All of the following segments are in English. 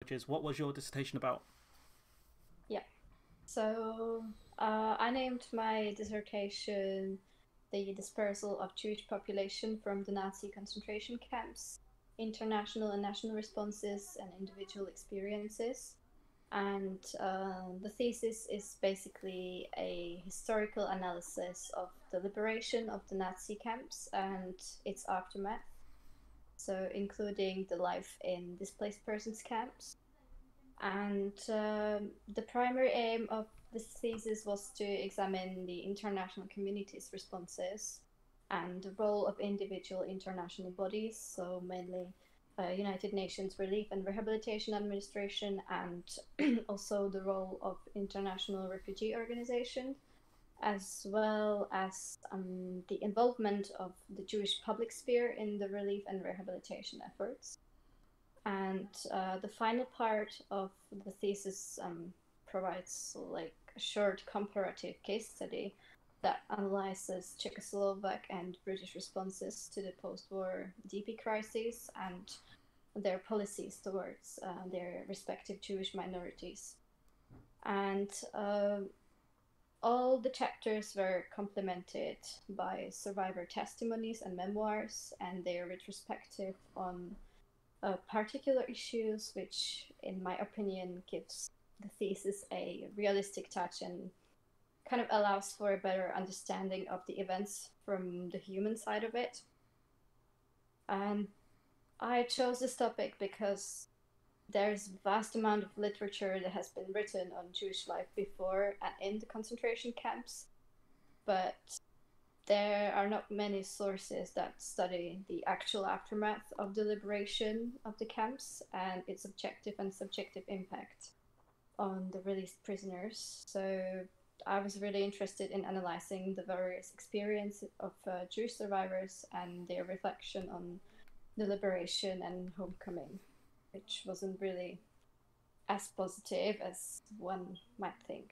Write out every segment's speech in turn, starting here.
which is what was your dissertation about? Yeah. So I named my dissertation The Dispersal of Jewish Population from the Nazi Concentration Camps, International and National Responses and Individual Experiences. And the thesis is basically a historical analysis of the liberation of the Nazi camps and its aftermath. So, including the life in displaced persons camps. And the primary aim of this thesis was to examine the international community's responses and the role of individual international bodies, so mainly United Nations Relief and Rehabilitation Administration, and also the role of international refugee organizations, as well as the involvement of the Jewish public sphere in the relief and rehabilitation efforts. And the final part of the thesis provides like a short comparative case study that analyzes Czechoslovak and British responses to the post-war DP crisis and their policies towards their respective Jewish minorities. And all the chapters were complemented by survivor testimonies and memoirs and their retrospective on particular issues, which, in my opinion, gives the thesis a realistic touch and kind of allows for a better understanding of the events from the human side of it. And I chose this topic because there's a vast amount of literature that has been written on Jewish life before and in the concentration camps, but there are not many sources that study the actual aftermath of the liberation of the camps and its objective and subjective impact on the released prisoners. So I was really interested in analyzing the various experiences of Jewish survivors and their reflection on the liberation and homecoming, which wasn't really as positive as one might think.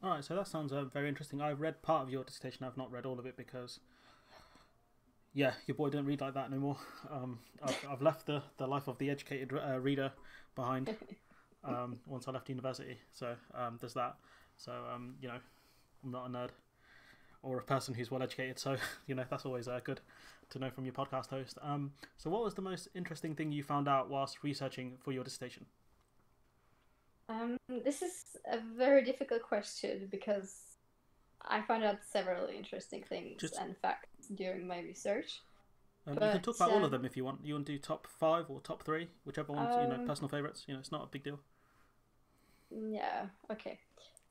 All right, so that sounds very interesting. I've read part of your dissertation. I've not read all of it because, yeah, your boy didn't read like that anymore. I've left the life of the educated reader behind once I left university. So there's that. So I'm not a nerd or a person who's well educated. So that's always good to know from your podcast host. So what was the most interesting thing you found out whilst researching for your dissertation? This is a very difficult question because I found out several interesting things Just and facts during my research. you can But talk about all of them if you want. You want to do top five or top three, whichever ones um, personal favorites. It's not a big deal. yeah, okay.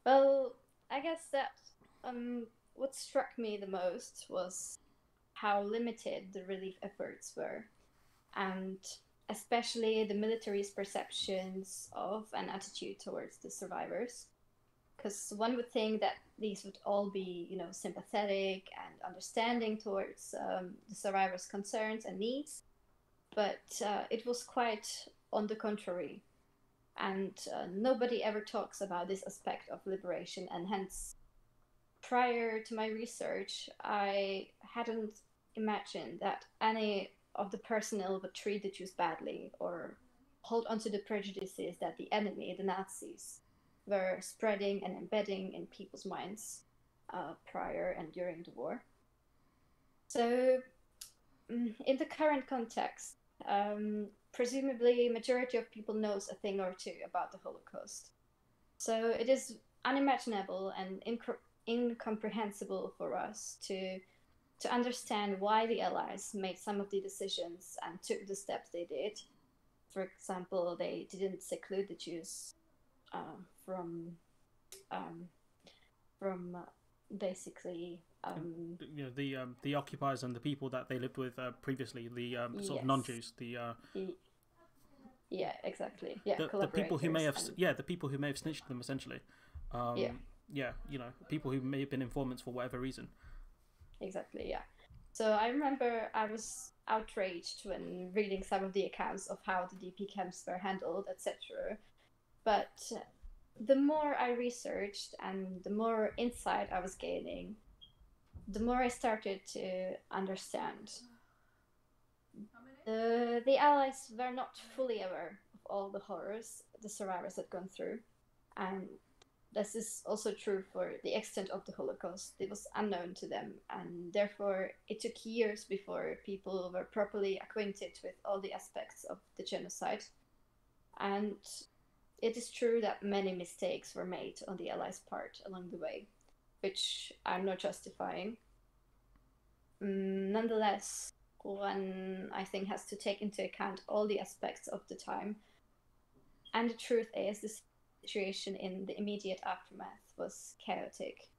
Well, I guess that what struck me the most was how limited the relief efforts were, and especially the military's perceptions of an attitude towards the survivors. Because one would think that these would all be, sympathetic and understanding towards the survivors' concerns and needs, but it was quite on the contrary. And nobody ever talks about this aspect of liberation, and hence, prior to my research, I hadn't imagined that any of the personnel would treat the Jews badly or hold onto the prejudices that the enemy, the Nazis, were spreading and embedding in people's minds prior and during the war. So, in the current context, presumably majority of people knows a thing or two about the Holocaust. So it is unimaginable and incomprehensible for us to understand why the Allies made some of the decisions and took the steps they did. For example, they didn't seclude the Jews from um, from basically The occupiers and the people that they lived with previously, the sort of yes, non-Jews, yeah, exactly, yeah, the people who may collaborators have and the people who may have snitched them essentially. yeah, Yeah, people who may have been informants for whatever reason. exactly, yeah. So I remember I was outraged when reading some of the accounts of how the DP camps were handled, etc. But the more I researched and the more insight I was gaining, the more I started to understand. The Allies were not fully aware of all the horrors the survivors had gone through. And this is also true for the extent of the Holocaust. It was unknown to them, and therefore it took years before people were properly acquainted with all the aspects of the genocide. And it is true that many mistakes were made on the Allies' part along the way, which I'm not justifying. Nonetheless, one, I think, has to take into account all the aspects of the time. And the truth is, the situation in the immediate aftermath was chaotic.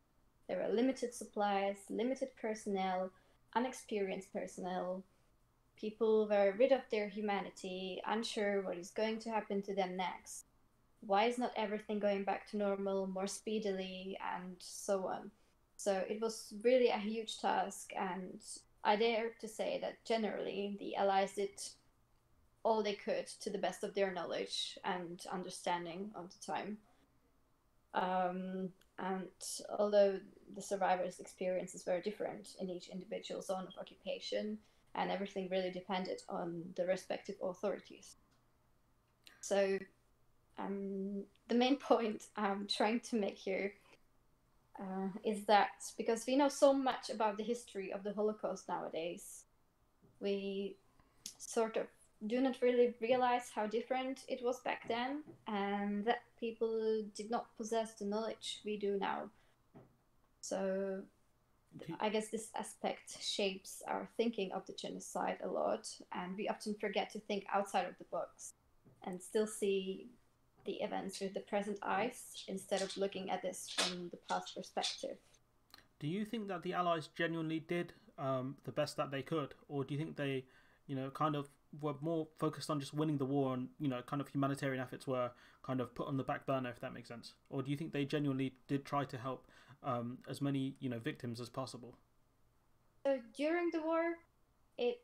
There were limited supplies, limited personnel, unexperienced personnel. People were rid of their humanity, unsure what is going to happen to them next. Why is not everything going back to normal more speedily, and so on. So it was really a huge task, and I dare to say that generally the Allies did all they could to the best of their knowledge and understanding of the time. And although the survivors' experiences were different in each individual zone of occupation, and everything really depended on the respective authorities. So the main point I'm trying to make here is that because we know so much about the history of the Holocaust nowadays, we sort of do not really realize how different it was back then, and that people did not possess the knowledge we do now. So I guess this aspect shapes our thinking of the genocide a lot, and we often forget to think outside of the box and still see the events with the present eyes instead of looking at this from the past perspective. Do you think that the Allies genuinely did the best that they could, or do you think they, kind of were more focused on just winning the war, and kind of humanitarian efforts were kind of put on the back burner, if that makes sense? Or do you think they genuinely did try to help as many victims as possible? So during the war, it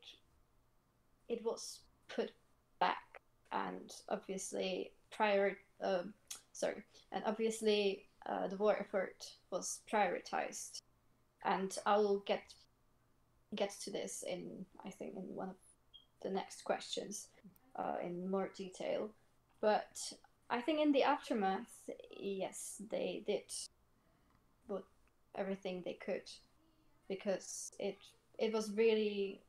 was put back, and obviously the war effort was prioritized, and I will get to this in, I think, in one of the next questions in more detail. But I think in the aftermath, yes, they did everything they could, because it was really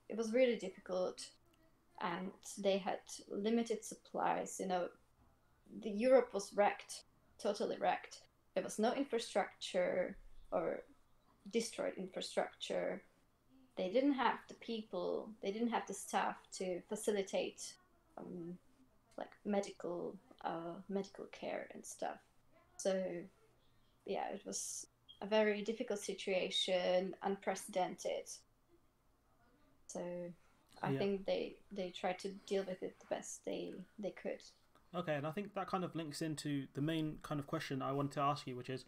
difficult, and they had limited supplies. The Europe was wrecked, totally wrecked. There was no infrastructure, or destroyed infrastructure. They didn't have the people, they didn't have the staff to facilitate like medical care and stuff. So yeah, it was a very difficult situation, unprecedented. So I think they tried to deal with it the best they could. Okay, and I think that kind of links into the main kind of question I wanted to ask you, which is,